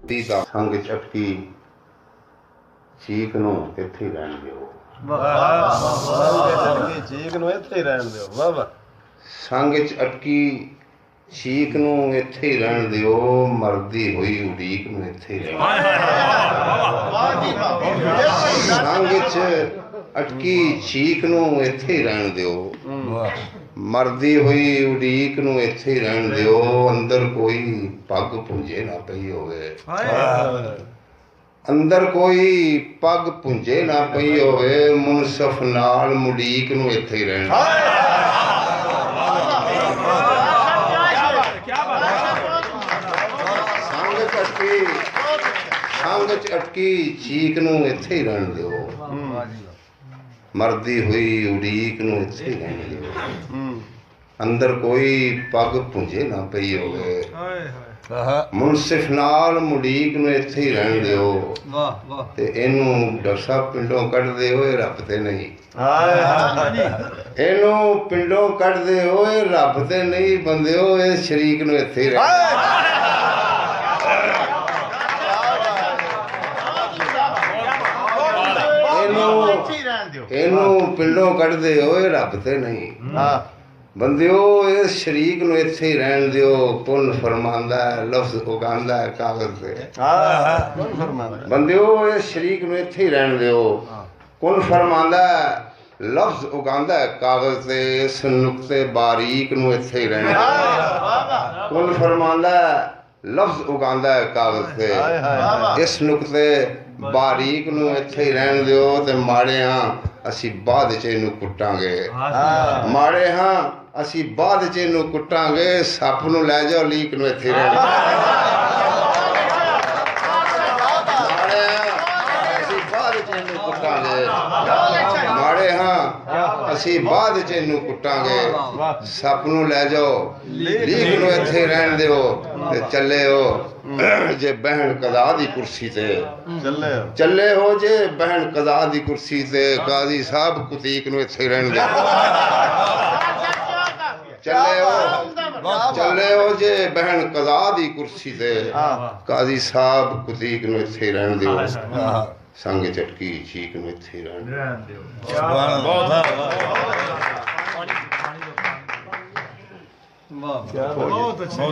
ਦਾ ਸੰਗ ਚੱਕੀ ਚੀਕ ਨੂੰ ਇੱਥੇ ਹੀ ਰਹਿਣ ਦਿਓ। ਚੀਕ ਨੂੰ ਇੱਥੇ ਹੀ ਰਹਿਣ ਦਿਓ। ਵਾਹ ਵਾਹ। ਸੰਗ ਚ ਅਟਕੀ ਚੀਕ ਨੂੰ ਇੱਥੇ ਹੀ ਰਹਿਣ ਦਿਓ, ਮਰਦੀ ਹੋਈ ਉਡੀਕ ਨੂੰ ਇੱਥੇ ਹੀ ਰਹਿਣ ਦਿਓ। ਸੰਗ ਚ ਅਟਕੀ ਚੀਕ ਨੂੰ ਇੱਥੇ ਹੀ ਰਹਿਣ ਦਿਓ, ਮਰਦੀ ਹੋਈ ਉਡੀਕ ਨੂੰ ਇੱਥੇ ਹੀ ਰਹਿਣ ਦਿਓ। ਅੰਦਰ ਕੋਈ ਪੱਗ ਪੁੰਝੇ ਨਾ ਪਈ ਹੋਵੇ, ਅੰਦਰ ਕੋਈ ਪੱਗ ਪੁੰਝੇ ਨਾ ਪਈ ਹੋਵੇ, ਮੁਨਸਫ ਨਾਲ ਮੁਡੀਕ ਨੂੰ ਇੱਥੇ ਹੀ ਰਹਿਣ ਸੰਗ ਚ ਅਟਕੀ ਚੀਕ ਨੂੰ ਇੱਥੇ ਹੀ ਰਹਿਣ ਦਿਓ, ਮਰਦੀ ਹੋਈ ਉਡੀਕ ਨੂੰ ਇੱਥੇ ਹੀ ਰਹਿਣ ਦਿਓ। ਅੰਦਰ ਕੋਈ ਪੱਗ ਪੁੰਝੇ ਨਾ ਪਈ ਹੋਵੇ, ਮੁਨਸਿਫ ਨਾਲ ਮੁਡੀਕ ਨੂੰ ਇੱਥੇ ਹੀ ਰਹਿਣ ਦਿਓ। ਤੇ ਇਹਨੂੰ ਡਾਕਟਰ ਸਾਹਿਬ ਪਿੰਡੋਂ ਕੱਢਦੇ ਹੋਏ ਰੱਬ ਤੇ ਨਹੀਂ, ਇਹਨੂੰ ਪਿੰਡੋਂ ਕੱਢਦੇ ਹੋਏ ਰੱਬ ਤੇ ਨਹੀਂ ਬੰਦਿਓ, ਇਹ ਸ਼ਰੀਕ ਨੂੰ ਇੱਥੇ ਹੀ ਰਹਿਣ। ਇਹਨੂੰ ਪਿੰਡੋਂ ਕੱਢਦੇ ਹੋਏ ਰੱਬ ਤੇ ਨਹੀਂ ਬੰਦਿਓ, ਇਸ ਸ਼ਰੀਕ ਨੂੰ ਇੱਥੇ ਹੀ ਰਹਿਣ ਦਿਓ। ਪੁੰਨ ਫਰਮਾਂਦਾ ਲਫ਼ਜ਼ ਉਗਾਂਦਾ ਕਾਗਜ਼ ਤੇ, ਬੰਦਿਓ ਇਸ ਸ਼ਰੀਕ ਨੂੰ ਇੱਥੇ ਹੀ ਰਹਿਣ ਦਿਓ। ਕੁਨ ਫਰਮਾਂਦਾ ਲਫ਼ਜ਼ ਉਗਾਂਦਾ ਕਾਗਜ਼ ਤੇ, ਇਸ ਨੁਕਤੇ ਬਾਰੀਕ ਨੂੰ ਇੱਥੇ ਹੀ ਰਹਿਣ ਦਿਓ। ਕੁਨ ਫਰਮਾਂਦਾ ਲਫ਼ਜ਼ ਉਗਾਂਦਾ ਕਾਗਜ਼ ਤੇ, ਇਸ ਨੁਕਤੇ ਬਾਰੀਕ ਨੂੰ ਇੱਥੇ ਹੀ ਰਹਿਣ ਦਿਓ। ਤੇ ਮਾੜੇ ਹਾਂ ਅਸੀਂ ਬਾਅਦ ਚ ਇਹਨੂੰ ਕੁੱਟਾਂਗੇ, ਮਾੜੇ ਹਾਂ ਅਸੀਂ ਬਾਅਦ ਚ ਇਹਨੂੰ ਕੁੱਟਾਂਗੇ। ਸੱਪ ਨੂੰ ਲੈ ਜਾਓ, ਲੀਕ ਨੂੰ ਇੱਥੇ ਰਹਿਣ ਦਿਓ। ਮਾੜੇ ਹਾਂ ਅਸੀਂ ਬਾਅਦ ਚ ਇਹਨੂੰ ਕੁੱਟਾਂਗੇ, ਮਾੜੇ ਹਾਂ ਅਸੀਂ ਬਾਅਦ ਚ ਇਹਨੂੰ ਕੁੱਟਾਂਗੇ। ਸੱਪ ਨੂੰ ਲੈ ਜਾਓ, ਲੀਕ ਨੂੰ ਇੱਥੇ ਰਹਿਣ ਦਿਓ। ਤੇ ਚੱਲੇ ਹੋ ਜੇ ਬਹਿਣ ਕਜ਼ਾ ਦੀ ਕੁਰਸੀ ਤੇ, ਚੱਲੇ ਹੋ ਜੇ ਬਹਿਣ ਕਜ਼ਾ ਦੀ ਕੁਰਸੀ ਤੇ, ਕਾਜ਼ੀ ਸਾਹਿਬ ਕੁਤੀਕ ਨੂੰ ਇੱਥੇ ਰਹਿਣ ਦਿਓ। ਚੱਲੇ ਹੋ ਜੇ ਬਹਿਣ ਕਜ਼ਾ ਦੀ ਕੁਰਸੀ ਤੇ, ਕਾਜ਼ੀ ਸਾਹਿਬ ਕੁਤੀਕ ਨੂੰ ਇੱਥੇ ਰਹਿਣ ਦਿਓ। ਸੰਗ ਝਟਕੀ ਚੀਕ ਨੂੰ ਇੱਥੇ ਰਹਿਣ ਦਿਓ। ਬਹੁਤ ਅੱਛਾ।